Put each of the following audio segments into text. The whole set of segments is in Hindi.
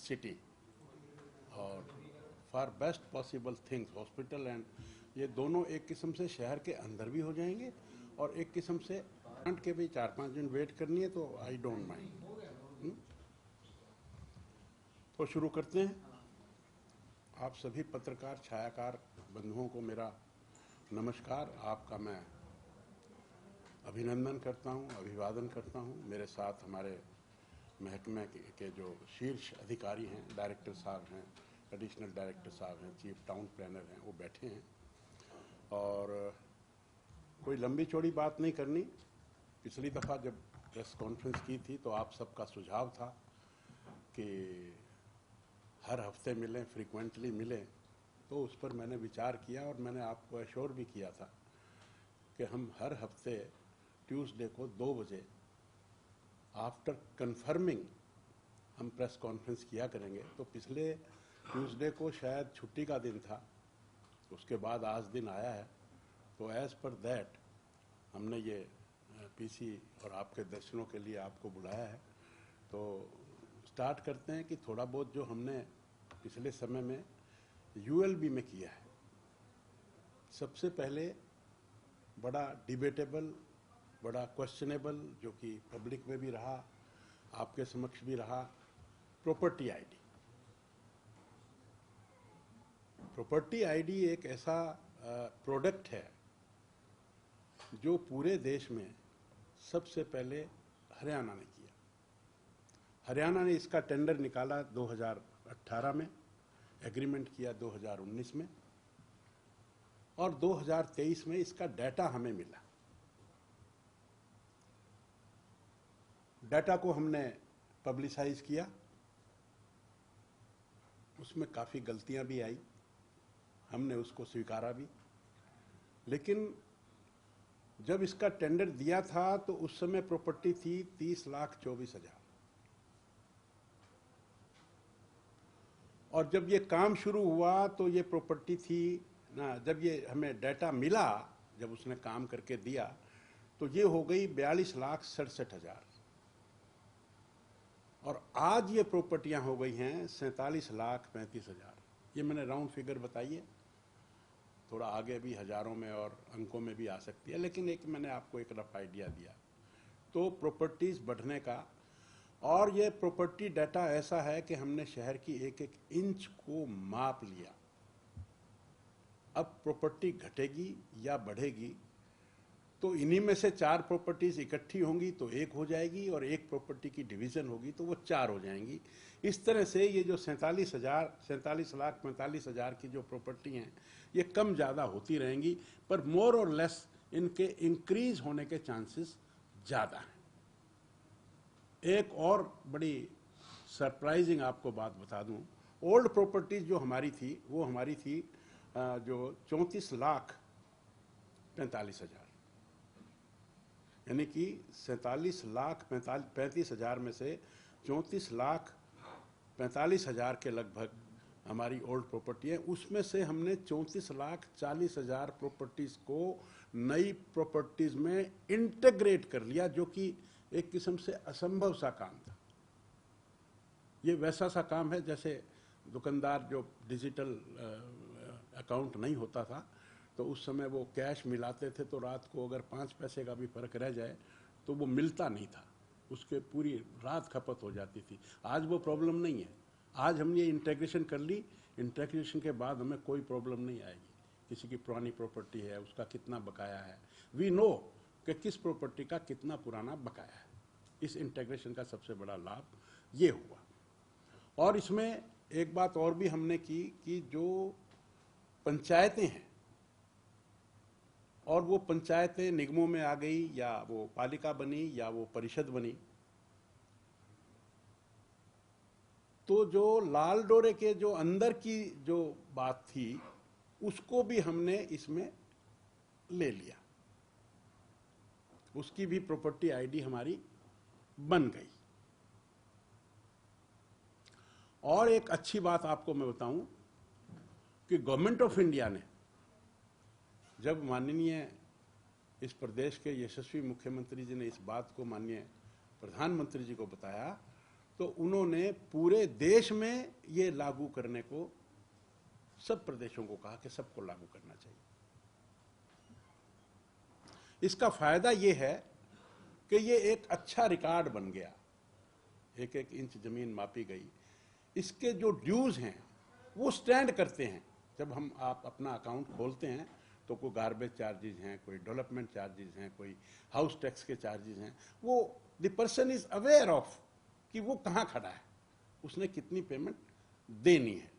सिटी और for best possible things hospital and ये दोनों एक किस्म से शहर के अंदर भी हो जाएंगे और एक किस्म से प्लांट के भी 4-5 दिन वेट करनी है तो आई डोंट माइंड। तो शुरू करते हैं। आप सभी पत्रकार छायाकार बंधुओं को मेरा नमस्कार। आपका मैं अभिनंदन करता हूं, अभिवादन करता हूं। मेरे साथ हमारे महकमे के जो शीर्ष अधिकारी हैं, डायरेक्टर साहब हैं, एडिशनल डायरेक्टर साहब हैं, चीफ टाउन प्लानर हैं, वो बैठे हैं। और कोई लंबी चौड़ी बात नहीं करनी। पिछली दफ़ा जब प्रेस कॉन्फ्रेंस की थी तो आप सबका सुझाव था कि हर हफ्ते मिलें, फ्रीक्वेंटली मिलें, तो उस पर मैंने विचार किया और मैंने आपको एश्योर भी किया था कि हम हर हफ्ते ट्यूसडे को 2 बजे आफ्टर कंफर्मिंग हम प्रेस कॉन्फ्रेंस किया करेंगे। तो पिछले ट्यूसडे को शायद छुट्टी का दिन था, उसके बाद आज दिन आया है, तो एज़ पर दैट हमने ये पीसी और आपके दर्शनों के लिए आपको बुलाया है। तो स्टार्ट करते हैं कि थोड़ा बहुत जो हमने पिछले समय में यूएलबी में किया है। सबसे पहले बड़ा डिबेटेबल, बड़ा क्वेश्चनेबल, जो कि पब्लिक में भी रहा, आपके समक्ष भी रहा, प्रॉपर्टी आईडी। प्रॉपर्टी आईडी एक ऐसा प्रोडक्ट है जो पूरे देश में सबसे पहले हरियाणा ने किया। हरियाणा ने इसका टेंडर निकाला 2018 में, एग्रीमेंट किया 2019 में और 2023 में इसका डाटा हमें मिला। डाटा को हमने पब्लिसाइज किया, उसमें काफ़ी गलतियां भी आई, हमने उसको स्वीकारा भी। लेकिन जब इसका टेंडर दिया था तो उस समय प्रॉपर्टी थी 30,24,000 और जब ये काम शुरू हुआ तो ये प्रॉपर्टी थी ना, जब ये हमें डाटा मिला, जब उसने काम करके दिया तो ये हो गई 42,67,000 और आज ये प्रॉपर्टियां हो गई हैं 47,35,000। ये मैंने राउंड फिगर बताई है, थोड़ा आगे भी हजारों में और अंकों में भी आ सकती है, लेकिन एक मैंने आपको एक रफ आइडिया दिया। तो प्रॉपर्टीज बढ़ने का, और ये प्रॉपर्टी डाटा ऐसा है कि हमने शहर की एक एक इंच को माप लिया। अब प्रॉपर्टी घटेगी या बढ़ेगी तो इन्हीं में से 4 प्रॉपर्टीज इकट्ठी होंगी तो 1 हो जाएगी और 1 प्रॉपर्टी की डिवीजन होगी तो वो 4 हो जाएंगी। इस तरह से ये जो 47,45,000 की जो प्रॉपर्टी हैं ये कम ज़्यादा होती रहेंगी, पर मोर और लेस इनके इंक्रीज होने के चांसेस ज़्यादा हैं। एक और बड़ी सरप्राइजिंग आपको बात बता दूं, ओल्ड प्रॉपर्टीज जो हमारी थी वो हमारी थी जो 34,45,000, यानी कि 47,35,000 में से 34,45,000 के लगभग हमारी ओल्ड प्रॉपर्टी है। उसमें से हमने 34,40,000 प्रॉपर्टीज को नई प्रॉपर्टीज में इंटीग्रेट कर लिया, जो कि एक किस्म से असंभव सा काम था। ये वैसा सा काम है जैसे दुकानदार जो डिजिटल अकाउंट नहीं होता था तो उस समय वो कैश मिलाते थे तो रात को अगर 5 पैसे का भी फर्क रह जाए तो वो मिलता नहीं था, उसके पूरी रात खपत हो जाती थी। आज वो प्रॉब्लम नहीं है। आज हमने ये इंटीग्रेशन कर ली, इंटीग्रेशन के बाद हमें कोई प्रॉब्लम नहीं आएगी। किसी की पुरानी प्रॉपर्टी है, उसका कितना बकाया है, वी नो कि किस प्रॉपर्टी का कितना पुराना बकाया है। इस इंटीग्रेशन का सबसे बड़ा लाभ ये हुआ। और इसमें एक बात और भी हमने की कि जो पंचायतें हैं और वो पंचायतें निगमों में आ गई या वो पालिका बनी या वो परिषद बनी, तो जो लाल डोरे के जो अंदर की जो बात थी उसको भी हमने इसमें ले लिया, उसकी भी प्रॉपर्टी आईडी हमारी बन गई। और एक अच्छी बात आपको मैं बताऊं कि गवर्नमेंट ऑफ इंडिया ने जब माननीय इस प्रदेश के यशस्वी मुख्यमंत्री जी ने इस बात को माननीय प्रधानमंत्री जी को बताया तो उन्होंने पूरे देश में ये लागू करने को सब प्रदेशों को कहा कि सबको लागू करना चाहिए। इसका फायदा ये है कि ये एक अच्छा रिकॉर्ड बन गया, एक एक इंच जमीन मापी गई। इसके जो ड्यूज हैं वो स्टैंड करते हैं। जब आप अपना अकाउंट खोलते हैं तो कोई गार्बेज चार्जेस हैं, कोई डेवलपमेंट चार्जेस हैं, कोई हाउस टैक्स के चार्जेस हैं, वो the person is aware of कि वो कहाँ खड़ा है, उसने कितनी पेमेंट देनी है।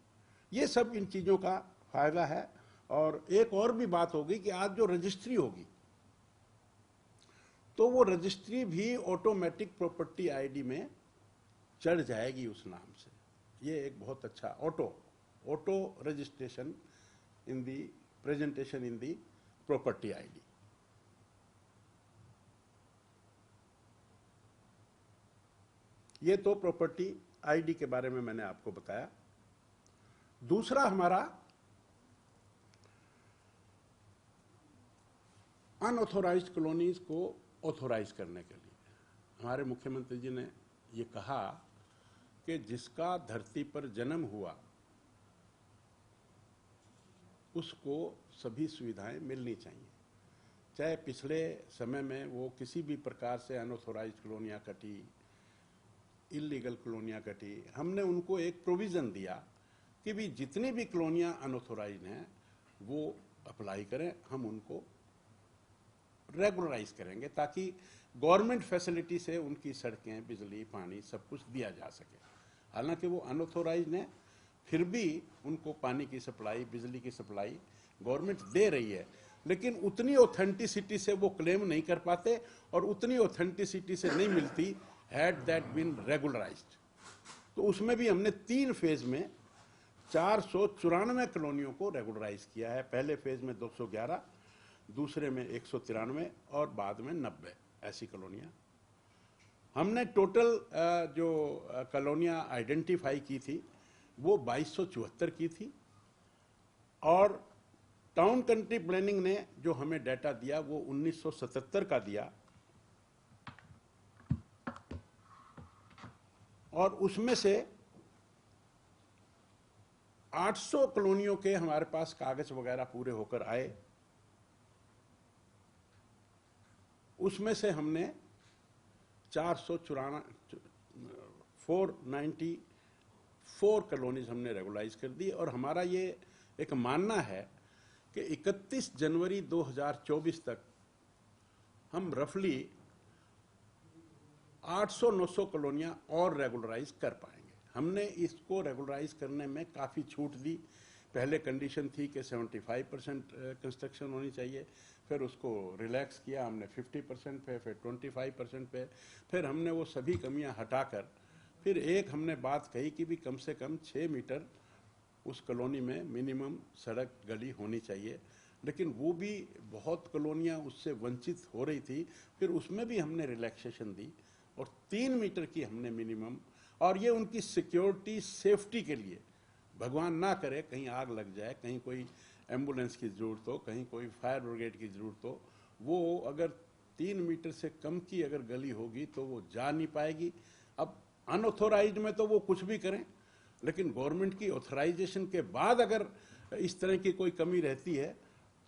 ये सब इन चीज़ों का फायदा है। और एक और भी बात होगी कि आज जो रजिस्ट्री होगी तो वो रजिस्ट्री भी ऑटोमेटिक प्रॉपर्टी आईडी में चढ़ जाएगी उस नाम से। ये एक बहुत अच्छा auto registration in the presentation in the property ID. ये तो प्रॉपर्टी आईडी के बारे में मैंने आपको बताया। दूसरा हमारा अनऑथोराइज्ड कॉलोनीज को ऑथोराइज करने के लिए हमारे मुख्यमंत्री जी ने ये कहा कि जिसका धरती पर जन्म हुआ उसको सभी सुविधाएं मिलनी चाहिए, चाहे पिछले समय में वो किसी भी प्रकार से अनऑथोराइज्ड कॉलोनियां कटी, इलीगल कॉलोनियां कटी। हमने उनको एक प्रोविजन दिया कि भी जितनी भी कॉलोनियां अनऑथोराइज्ड हैं वो अप्लाई करें, हम उनको रेगुलराइज करेंगे ताकि गवर्नमेंट फैसिलिटी से उनकी सड़कें, बिजली, पानी सब कुछ दिया जा सके। हालांकि वो अनऑथोराइज्ड हैं, फिर भी उनको पानी की सप्लाई, बिजली की सप्लाई गवर्नमेंट दे रही है, लेकिन उतनी ऑथेंटिसिटी से वो क्लेम नहीं कर पाते और उतनी ऑथेंटिसिटी से नहीं मिलती हैड दैट बीन रेगुलराइज्ड। तो उसमें भी हमने 3 फेज में 494 कॉलोनियों को रेगुलराइज किया है। पहले फेज में 211, दूसरे में 193 और बाद में 90 ऐसी कॉलोनियां। हमने टोटल जो कॉलोनियां आइडेंटिफाई की थी वो 2274 की थी। और टाउन कंट्री प्लानिंग ने जो हमें डाटा दिया वो 1977 का दिया, और उसमें से 800 कॉलोनियों के हमारे पास कागज वगैरह पूरे होकर आए। उसमें से हमने 494 कॉलोनीज हमने रेगुलाइज कर दी। और हमारा ये एक मानना है कि 31 जनवरी 2024 तक हम रफली 800-900 कॉलोनियां और रेगुलराइज कर पाएंगे। हमने इसको रेगुलराइज करने में काफ़ी छूट दी। पहले कंडीशन थी कि 75% कंस्ट्रक्शन होनी चाहिए, फिर उसको रिलैक्स किया हमने 50% पे, फिर 25% पे, फिर हमने वो सभी कमियां हटाकर फिर एक हमने बात कही कि भी कम से कम 6 मीटर उस कॉलोनी में मिनिमम सड़क गली होनी चाहिए। लेकिन वो भी बहुत कॉलोनियां उससे वंचित हो रही थी, फिर उसमें भी हमने रिलैक्सेशन दी और 3 मीटर की हमने मिनिमम। और ये उनकी सिक्योरिटी, सेफ्टी के लिए, भगवान ना करे कहीं आग लग जाए, कहीं कोई एम्बुलेंस की ज़रूरत हो, कहीं कोई फायर ब्रिगेड की ज़रूरत हो, वो अगर 3 मीटर से कम की अगर गली होगी तो वो जा नहीं पाएगी। अब अनऑथोराइज्ड में तो वो कुछ भी करें, लेकिन गवर्नमेंट की ऑथराइजेशन के बाद अगर इस तरह की कोई कमी रहती है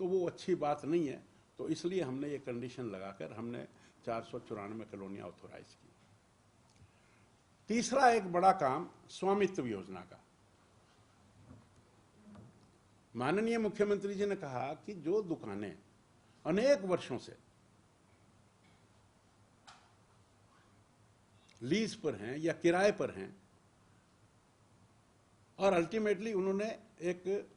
तो वो अच्छी बात नहीं है। तो इसलिए हमने ये कंडीशन लगाकर हमने 494 कॉलोनियां ऑथोराइज की। तीसरा एक बड़ा काम स्वामित्व योजना का। माननीय मुख्यमंत्री जी ने कहा कि जो दुकानें अनेक वर्षों से लीज पर हैं या किराए पर हैं, और अल्टीमेटली उन्होंने एक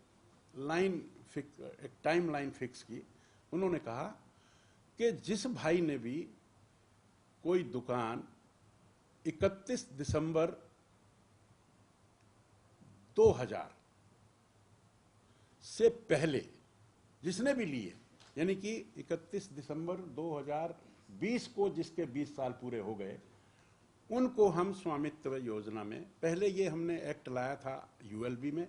टाइम लाइन फिक्स की। उन्होंने कहा कि जिस भाई ने भी कोई दुकान 31 दिसंबर 2000 से पहले जिसने भी लिए, यानी कि 31 दिसंबर 2020 को जिसके 20 साल पूरे हो गए, उनको हम स्वामित्व योजना में, पहले ये हमने एक्ट लाया था यूएलबी में,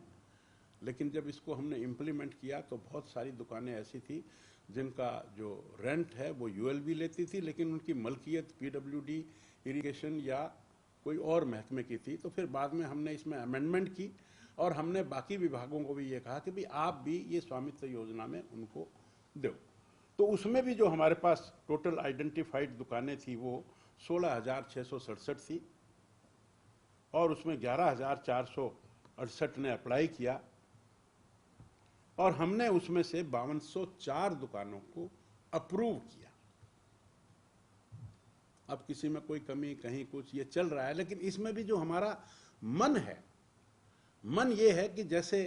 लेकिन जब इसको हमने इम्प्लीमेंट किया तो बहुत सारी दुकानें ऐसी थी जिनका जो रेंट है वो यूएलबी लेती थी, लेकिन उनकी मलकियत पीडब्ल्यूडी, इरिगेशन या कोई और महकमे की थी। तो फिर बाद में हमने इसमें अमेंडमेंट की और हमने बाकी विभागों को भी ये कहा कि भाई आप भी ये स्वामित्व योजना में उनको दो। तो उसमें भी जो हमारे पास टोटल आइडेंटिफाइड दुकानें थी वो 16,667 थी और उसमें 11,468 ने अप्लाई किया और हमने उसमें से 5204 दुकानों को अप्रूव किया। अब किसी में कोई कमी, कहीं कुछ, ये चल रहा है, लेकिन इसमें भी जो हमारा मन है, मन ये है कि जैसे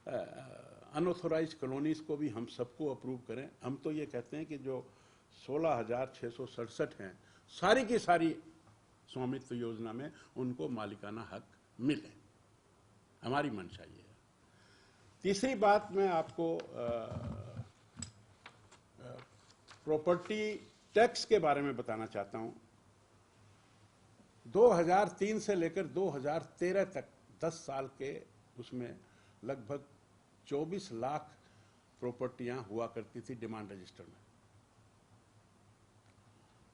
अनऑथोराइज्ड कॉलोनीज को भी हम सबको अप्रूव करें। हम तो ये कहते हैं कि जो 16,667 हैं सारी की सारी स्वामित्व योजना में उनको मालिकाना हक मिले, हमारी मंशा ये है। तीसरी बात मैं आपको प्रॉपर्टी टैक्स के बारे में बताना चाहता हूं। 2003 से लेकर 2013 तक 10 साल के उसमें लगभग 24 लाख प्रॉपर्टियां हुआ करती थी डिमांड रजिस्टर में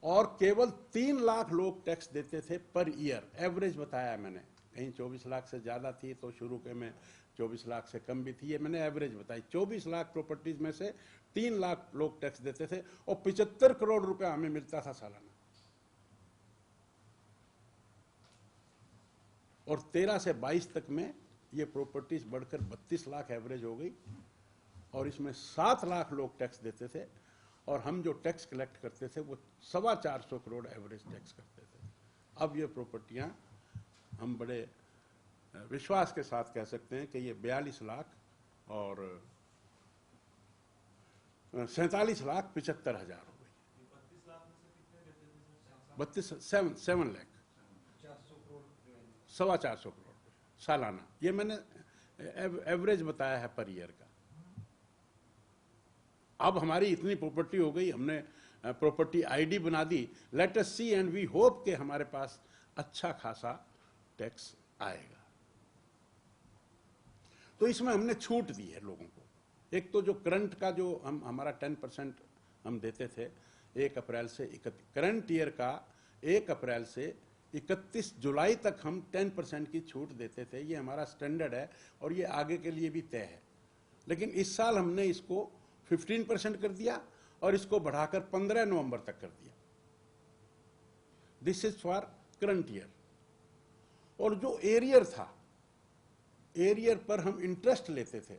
और केवल 3 लाख लोग टैक्स देते थे पर ईयर। एवरेज बताया मैंने, कहीं 24 लाख से ज्यादा थी तो शुरू के में 24 लाख से कम भी थी, ये मैंने एवरेज बताई। 24 लाख प्रॉपर्टीज में से 3 लाख लोग टैक्स देते थे और 75 करोड़ रुपया हमें मिलता था सालाना। और 13 से 22 तक में ये प्रॉपर्टीज बढ़कर 32 लाख एवरेज हो गई और इसमें 7 लाख लोग टैक्स देते थे और हम जो टैक्स कलेक्ट करते थे वो 425 करोड़ एवरेज टैक्स करते थे। अब ये प्रॉपर्टियां हम बड़े विश्वास के साथ कह सकते हैं कि ये 42 लाख और 47,75,000 हो गई। 7 लाख 425 करोड़ सालाना, ये मैंने एवरेज बताया है पर ईयर का। अब हमारी इतनी प्रॉपर्टी हो गई, हमने प्रॉपर्टी आईडी बना दी। Let us see and we hope कि हमारे पास अच्छा खासा टैक्स आएगा। तो इसमें हमने छूट दी है लोगों को। एक तो जो करंट का जो हमारा 10% हम देते थे 1 अप्रैल से करंट ईयर का 1 अप्रैल से 31 जुलाई तक हम 10% की छूट देते थे, ये हमारा स्टैंडर्ड है और ये आगे के लिए भी तय है। लेकिन इस साल हमने इसको 15% कर दिया और इसको बढ़ाकर 15 नवंबर तक कर दिया। This is for current year. और जो एरियर था, एरियर पर हम इंटरेस्ट लेते थे,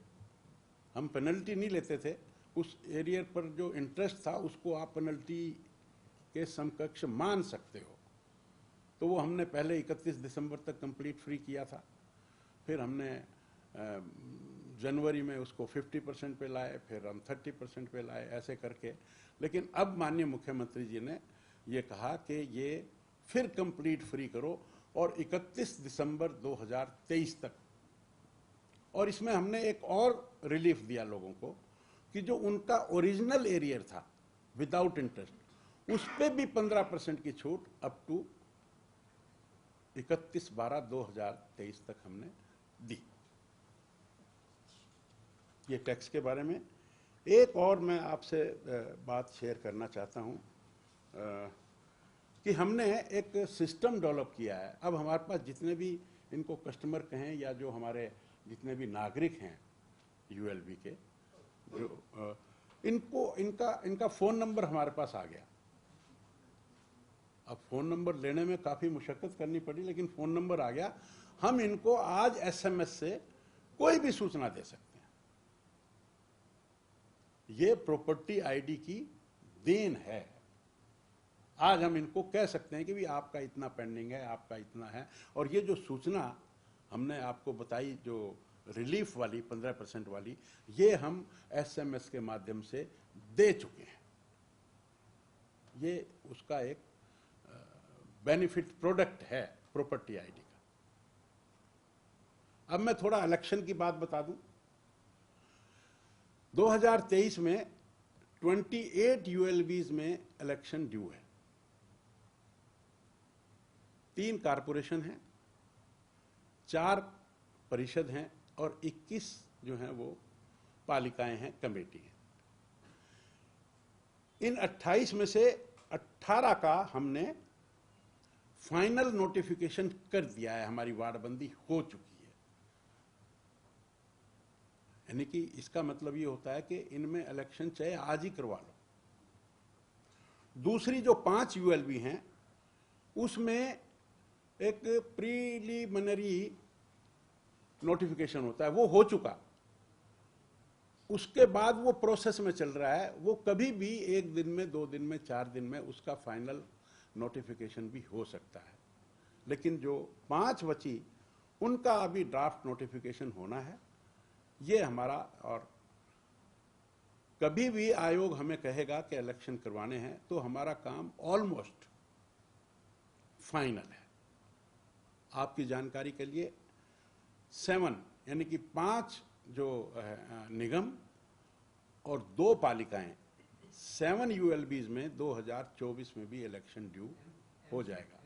हम पेनल्टी नहीं लेते थे। उस एरियर पर जो इंटरेस्ट था उसको आप पेनल्टी के समकक्ष मान सकते हो। तो वो हमने पहले 31 दिसंबर तक कंप्लीट फ्री किया था, फिर हमने जनवरी में उसको 50% पे लाए, फिर हम 30% पे लाए, ऐसे करके। लेकिन अब माननीय मुख्यमंत्री जी ने ये कहा कि ये फिर कंप्लीट फ्री करो और 31 दिसंबर 2023 तक। और इसमें हमने एक और रिलीफ दिया लोगों को कि जो उनका ओरिजिनल एरियर था विदाउट इंटरेस्ट, उस पर भी 15% की छूट अप टू 31/12/2023 तक हमने दी। ये टैक्स के बारे में। एक और मैं आपसे बात शेयर करना चाहता हूं कि हमने एक सिस्टम डेवलप किया है। अब हमारे पास जितने भी इनको कस्टमर कहें या जो हमारे जितने भी नागरिक हैं यूएलबी के, जो इनको इनका फ़ोन नंबर हमारे पास आ गया। अब फ़ोन नंबर लेने में काफ़ी मुशक्क़त करनी पड़ी, लेकिन फ़ोन नंबर आ गया। हम इनको आज एसएमएस से कोई भी सूचना दे सकते हैं। ये प्रॉपर्टी आईडी की देन है। आज हम इनको कह सकते हैं कि भी आपका इतना पेंडिंग है, आपका इतना है। और ये जो सूचना हमने आपको बताई, जो रिलीफ वाली 15% वाली, ये हम एसएमएस के माध्यम से दे चुके हैं। ये उसका एक बेनिफिट प्रोडक्ट है प्रॉपर्टी आईडी का। अब मैं थोड़ा इलेक्शन की बात बता दूं। 2023 में 28 यूएलबीज में इलेक्शन ड्यू है। 3 कारपोरेशन हैं, 4 परिषद हैं और 21 जो हैं वो पालिकाएं हैं, कमेटी हैं। इन 28 में से 18 का हमने फाइनल नोटिफिकेशन कर दिया है, हमारी वार्डबंदी हो चुकी है। यानी कि इसका मतलब ये होता है कि इनमें इलेक्शन चाहे आज ही करवा लो। दूसरी जो 5 यूएलबी हैं उसमें एक प्रीलिमिनरी नोटिफिकेशन होता है, वो हो चुका, उसके बाद वो प्रोसेस में चल रहा है। वो कभी भी 1 दिन में, 2 दिन में, 4 दिन में उसका फाइनल नोटिफिकेशन भी हो सकता है। लेकिन जो 5 बची उनका अभी ड्राफ्ट नोटिफिकेशन होना है, ये हमारा। और कभी भी आयोग हमें कहेगा कि इलेक्शन करवाने हैं तो हमारा काम ऑलमोस्ट फाइनल है। आपकी जानकारी के लिए 7 यानी कि 5 जो निगम और 2 पालिकाएं, 7 यूएलबीज में 2024 में भी इलेक्शन ड्यू हो जाएगा।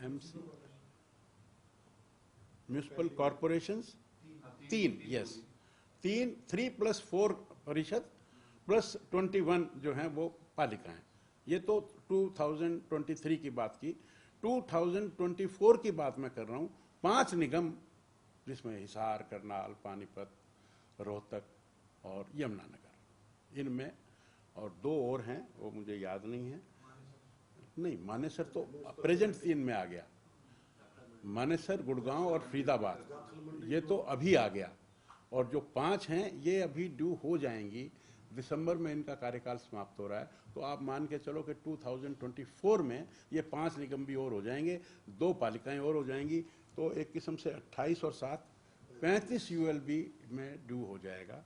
एमसी म्यूनिसिपल कॉरपोरेशंस 3, यस 3 + 4 परिषद प्लस 21 जो हैं वो पालिकाएं। ये तो 2023 की बात की। 2024 की बात मैं कर रहा हूं। 5 निगम, जिसमें हिसार, करनाल, पानीपत, रोहतक और यमुनानगर, इनमें, और 2 और हैं वो मुझे याद नहीं है। नहीं, मानेसर तो प्रेजेंट 3 में आ गया। मानेसर, गुड़गांव और फरीदाबाद ये तो अभी आ गया। और जो 5 हैं ये अभी ड्यू हो जाएंगी। दिसंबर में इनका कार्यकाल समाप्त हो रहा है, तो आप मान के चलो कि 2024 में ये 5 निगम भी और हो जाएंगे, 2 पालिकाएं और हो जाएंगी। तो एक किस्म से 28 और 7 35 यूएलबी में ड्यू हो जाएगा।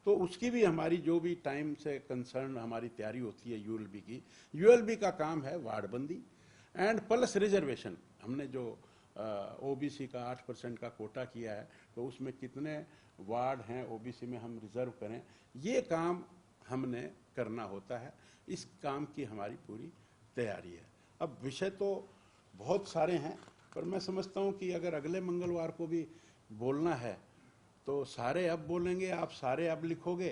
तो उसकी भी हमारी जो भी टाइम से कंसर्न हमारी तैयारी होती है यूएलबी की। यूएलबी का काम है वार्डबंदी एंड प्लस रिजर्वेशन। हमने जो ओबीसी का 8% का कोटा किया है, तो उसमें कितने वार्ड हैं ओबीसी में हम रिजर्व करें, ये काम हमने करना होता है। इस काम की हमारी पूरी तैयारी है। अब विषय तो बहुत सारे हैं, पर मैं समझता हूं कि अगर अगले मंगलवार को भी बोलना है तो सारे अब बोलेंगे, आप सारे अब लिखोगे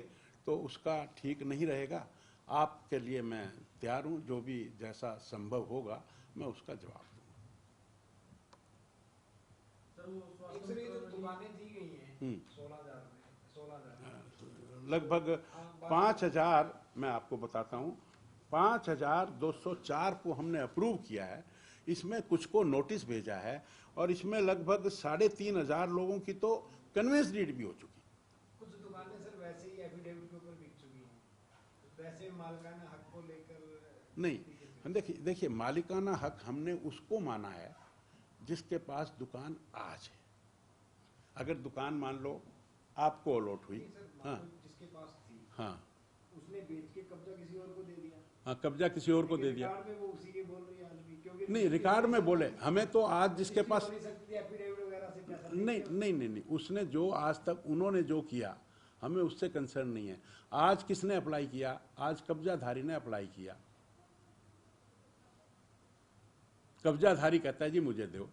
तो उसका ठीक नहीं रहेगा। आपके लिए मैं तैयार हूं, जो भी जैसा संभव होगा मैं उसका जवाब दूंगा। दुकानें दी गई हैं 16,000 लगभग 5,000, मैं आपको बताता हूं, 5,204 को हमने अप्रूव किया है। इसमें कुछ को नोटिस भेजा है और इसमें लगभग 3,500 लोगों की तो कन्वेंस डीड भी हो चुकी। कुछ दुकानें सर वैसे ही एफिडेविट के ऊपर बिक चुकी हैं, वैसे मालिकाना हक को लेकर नहीं। देखिए मालिकाना हक हमने उसको माना है जिसके पास दुकान आज है। अगर दुकान मान लो आपको अलॉट हुई, हाँ, जिसके पास थी, हाँ, उसने बेच के कब्जा किसी और को दे दिया, हाँ, कब्जा किसी और को दे दिया। रिकॉर्ड में वो उसी के बोल रही है आज भी, क्योंकि नहीं, रिकॉर्ड में बोले हमें तो आज जिसके पास एफिडेविट वगैरह से पैसा नहीं, उसने जो आज तक उन्होंने जो किया हमें उससे कंसर्न नहीं है। आज किसने अप्लाई किया? आज कब्जाधारी ने अप्लाई किया। कब्जाधारी कहता है जी मुझे दो,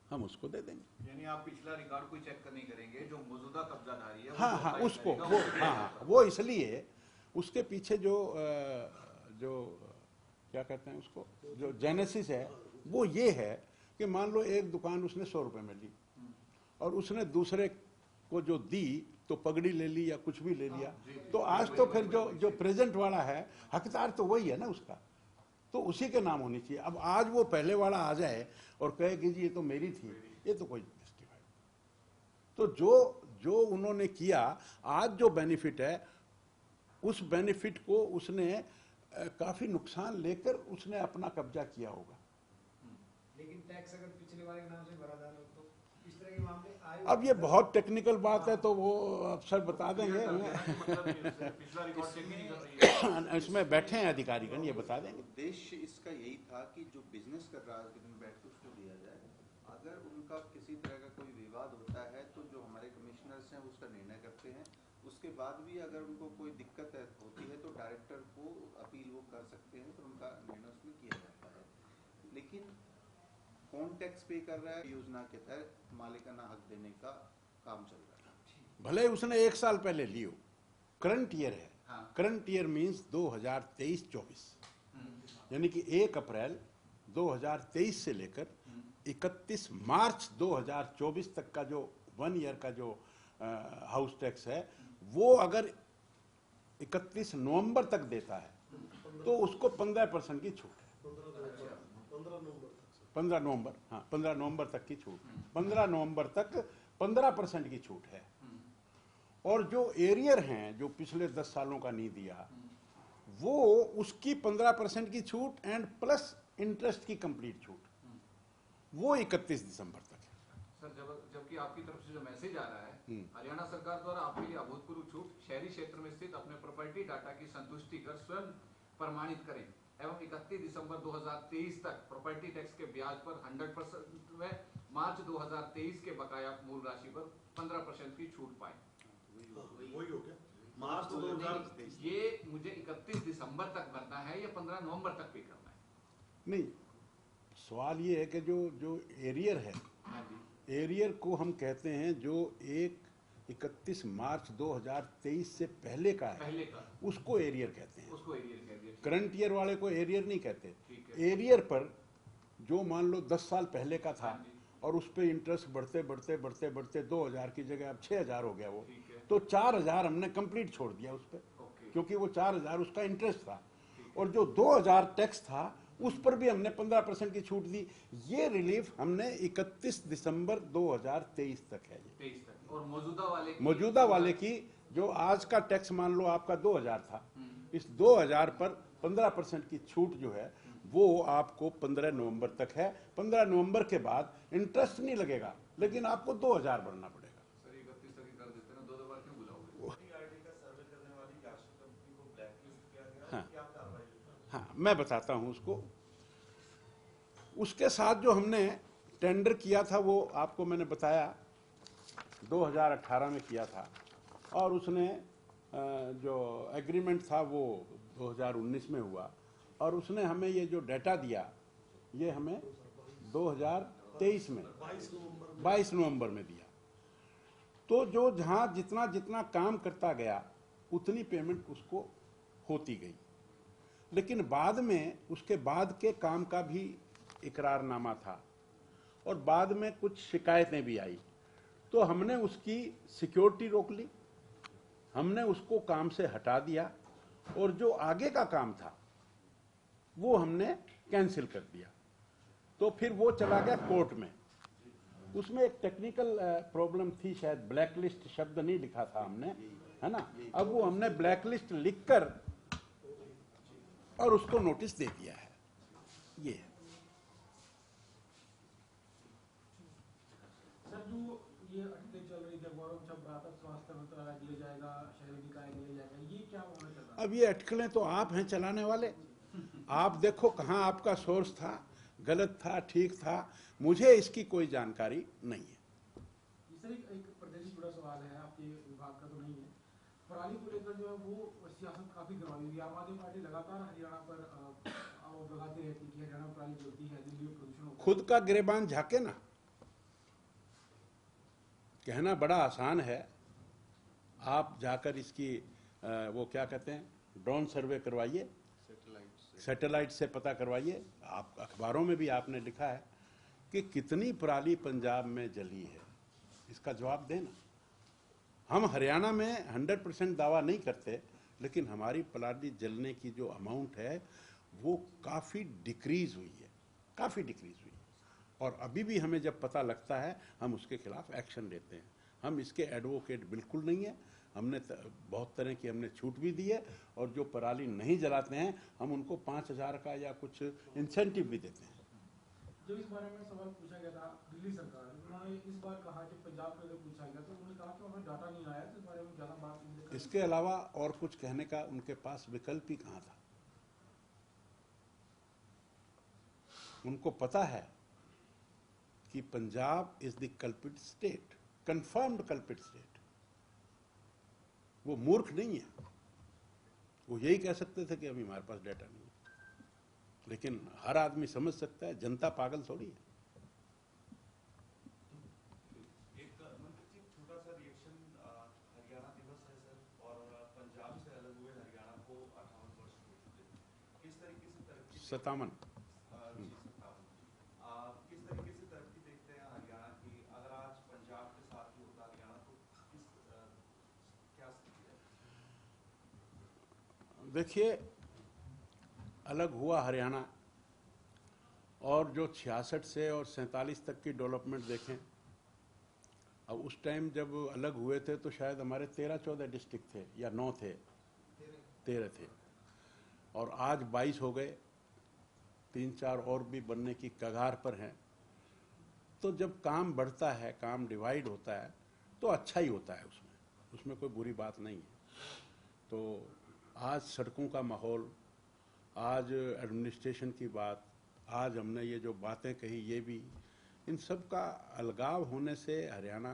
हम उसको दे देंगे। यानी आप पिछला रिकॉर्ड कोई चेक नहीं करेंगे, जो मौजूदा कब्जाधारी है हाँ, उसको वो, हाँ, वो इसलिए उसके पीछे जो क्या कहते हैं उसको, जो जेनेसिस है वो ये है कि मान लो एक दुकान उसने 100 रुपए में ली और उसने दूसरे को जो दी तो पगड़ी ले ली या कुछ भी ले लिया, तो आज तो फिर जो प्रेजेंट वाला है हकदार तो वही है ना उसका, तो उसी के नाम होनी चाहिए। अब आज वो पहले वाला आ जाए और कहे कि जी ये तो मेरी थी, ये तो कोई जस्टिफाइड। तो जो उन्होंने किया, आज जो बेनिफिट है उस बेनिफिट को उसने काफी नुकसान लेकर उसने अपना कब्जा किया होगा। लेकिन टैक्स अगर पिछले वाले के नाम से भरा था तो इस तरह के मामले आए। अब ये बहुत टेक्निकल बात है तो वो अफसर बता देंगे। इसमें बैठे हैं अधिकारीगण, ये बता देंगे। उद्देश्य इसका यही था कि जो बिजनेस कर रहा है दिन बैठ के उसको दिया जाए। अगर उनका किसी तरह का कोई विवाद होता है तो जो हमारे कमिश्नर्स हैं उसका निर्णय करते हैं। उसके बाद भी अगर उनको कोई दिक्कत होती है तो डायरेक्टर को अपील वो कर सकते हैं, तो उनका निर्णय उसमें किया जाता है। लेकिन कौन टैक्स पे कर रहा है, योजना के तहत मालिकाना हक देने का काम चल रहा है। भले उसने 1 साल पहले लियो, करंट ईयर है। करंट ईयर मीन्स 2023-24, यानी कि 1 अप्रैल 2023 से लेकर 31 मार्च 2024 तक का जो 1 ईयर का जो हाउस टैक्स है, वो अगर 31 नवंबर तक देता है तो उसको 15% की छूट है। 15 नवंबर, हाँ 15 नवंबर तक की छूट, 15 नवंबर तक 15% की छूट है। और जो एरियर हैं, जो पिछले 10 सालों का नहीं दिया, वो उसकी 15% की छूट एंड प्लस इंटरेस्ट की कंप्लीट छूट, वो 31 दिसंबर तक है। सर, जबकि आपकी तरफ से जो मैसेज आ रहा है, हरियाणा सरकार द्वारा आपके लिए अभूतपूर्व छूट, शहरी क्षेत्र में स्थित अपने प्रॉपर्टी डाटा की संतुष्टि कर स्वयं प्रमाणित करें एवं 31 दिसंबर 2023 तक प्रॉपर्टी टैक्स के ब्याज पर 100% व मार्च 2023 के बकाया मूल राशि पर 15% की छूट पाए। वही हो गया मार्च 2023। ये मुझे 31 दिसंबर तक भरना है या 15 नवंबर तक भी करना है? नहीं, सवाल ये है कि जो एरियर है, हाँ जी, एरियर को हम कहते हैं जो 31 मार्च 2023 से पहले का है, पहले का उसको एरियर कहते हैं। उसको एरियर कह दिया। करंट ईयर वाले को एरियर नहीं कहते। ठीक है। एरियर पर जो मान लो 10 साल पहले का था हाँ जी। और उस पर इंटरेस्ट बढ़ते बढ़ते बढ़ते बढ़ते 2000 की जगह अब 6000 हो गया वो, ठीक है। तो 4000 हमने कंप्लीट छोड़ दिया उस पर, ओके। क्योंकि वो 4000 उसका इंटरेस्ट था। और जो 2000 टैक्स था उस पर भी हमने 15% की छूट दी। ये रिलीफ हमने 31 दिसंबर 2023 तक है। ये 23 तक। और मौजूदा वाले की जो आज का टैक्स मान लो आपका 2000 था, इस 2000 पर 15% की छूट जो है वो आपको 15 नवंबर तक है। 15 नवंबर के बाद इंटरेस्ट नहीं लगेगा, लेकिन आपको 2000 भरना पड़ेगा। सर 31 तक ही कर देते ना, दो बार क्यों बुलाओगे? आईटी का सर्वे करने वाली याशी कंपनी को ब्लैकलिस्ट किया गया, हाँ। क्या कार्रवाई हुई? हाँ, मैं बताता हूँ उसको। उसके साथ जो हमने टेंडर किया था वो आपको मैंने बताया 2018 में किया था, और उसने जो एग्रीमेंट था वो 2019 में हुआ, और उसने हमें ये जो डाटा दिया ये हमें 2023 में 22 नवंबर में दिया। तो जो जहाँ जितना जितना काम करता गया उतनी पेमेंट उसको होती गई, लेकिन बाद में उसके बाद के काम का भी इकरारनामा था और बाद में कुछ शिकायतें भी आई, तो हमने उसकी सिक्योरिटी रोक ली, हमने उसको काम से हटा दिया, और जो आगे का काम था वो हमने कैंसिल कर दिया। तो फिर वो चला गया कोर्ट में। उसमें एक टेक्निकल प्रॉब्लम थी, शायद ब्लैकलिस्ट शब्द नहीं लिखा था हमने, है ना। अब वो हमने ब्लैकलिस्ट लिखकर और उसको नोटिस दे दिया है। ये सर, जो ये अटके चल रही थी, गौरव छब्राता स्वास्थ्य मंत्रालय दिया जाएगा, शहरी निकाय दिया जाएगा, ये क्या होना चल रहा है? अब ये अटकलें तो आप हैं चलाने वाले। आप देखो कहाँ आपका सोर्स था, गलत था, ठीक था, मुझे इसकी कोई जानकारी नहीं है। सर, एक प्रदेश से जुड़ा सवाल है, आपके विभाग का तो नहीं है। पराली को लेकर जो है वो सियासत काफी गरमाई हुई है। आम आदमी पार्टी लगातार हरियाणा पर आरोप लगाती रहती है कि हरियाणा में पराली जलती है, दिल्ली में प्रदूषण होता है। खुद का गिरेबान झाके ना। कहना बड़ा आसान है, आप जाकर इसकी वो क्या कहते हैं, ड्रोन सर्वे करवाइए, सैटेलाइट से पता करवाइए। आप अखबारों में भी आपने लिखा है कि कितनी पराली पंजाब में जली है, इसका जवाब देना। हम हरियाणा में 100% दावा नहीं करते, लेकिन हमारी पराली जलने की जो अमाउंट है वो काफ़ी डिक्रीज हुई है, काफ़ी डिक्रीज हुई है। और अभी भी हमें जब पता लगता है हम उसके खिलाफ एक्शन लेते हैं। हम इसके एडवोकेट बिल्कुल नहीं है। हमने बहुत तरह की हमने छूट भी दी है, और जो पराली नहीं जलाते हैं हम उनको 5000 का या कुछ इंसेंटिव भी देते हैं। जब इस बारे में सवाल पूछा गया था दिल्ली सरकार, उन्होंने इस बार कहा, जब पंजाब में जब पूछा गया तो उन्होंने कहा कि हमें डाटा नहीं आया, तो इस बारे में ज़्यादा बात नहीं कर। इसके अलावा और कुछ कहने का उनके पास विकल्प ही कहाँ था। उनको पता है कि Punjab is the culprit state, confirmed culprit state. वो मूर्ख नहीं है, वो यही कह सकते थे कि अभी हमारे पास डाटा नहीं है, लेकिन हर आदमी समझ सकता है, जनता पागल थोड़ी है। एक मंत्री जी, छोटा सा रिएक्शन, हरियाणा दिवस है सर, और पंजाब से अलग हुए हरियाणा को 58 वर्ष हो चुके हैं। किस तरीके से तरक्की 57 जी 57 देखिए, अलग हुआ हरियाणा, और जो 66 से और 47 तक की डेवलपमेंट देखें, अब उस टाइम जब अलग हुए थे तो शायद हमारे 13-14 डिस्ट्रिक्ट थे या 9 थे, 13 थे, और आज 22 हो गए, 3-4 और भी बनने की कगार पर हैं। तो जब काम बढ़ता है, काम डिवाइड होता है, तो अच्छा ही होता है, उसमें कोई बुरी बात नहीं है। तो आज सड़कों का माहौल, आज एडमिनिस्ट्रेशन की बात, आज हमने ये जो बातें कही, ये भी इन सब का अलगाव होने से हरियाणा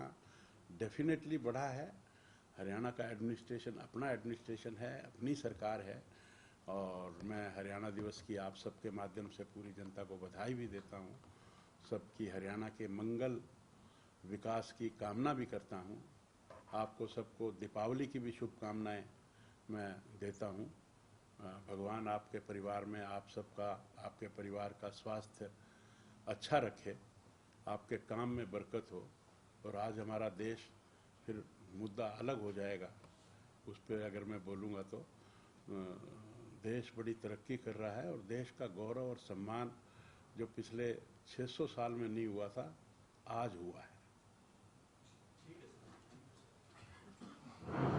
डेफिनेटली बढ़ा है। हरियाणा का एडमिनिस्ट्रेशन अपना एडमिनिस्ट्रेशन है, अपनी सरकार है, और मैं हरियाणा दिवस की आप सबके माध्यम से पूरी जनता को बधाई भी देता हूँ। सबकी हरियाणा के मंगल विकास की कामना भी करता हूँ। आपको सबको दीपावली की भी शुभकामनाएं मैं देता हूँ। भगवान आपके परिवार में आप सबका, आपके परिवार का स्वास्थ्य अच्छा रखे, आपके काम में बरकत हो, और आज हमारा देश, फिर मुद्दा अलग हो जाएगा, उस पर अगर मैं बोलूँगा तो देश बड़ी तरक्की कर रहा है, और देश का गौरव और सम्मान जो पिछले 600 साल में नहीं हुआ था, आज हुआ है।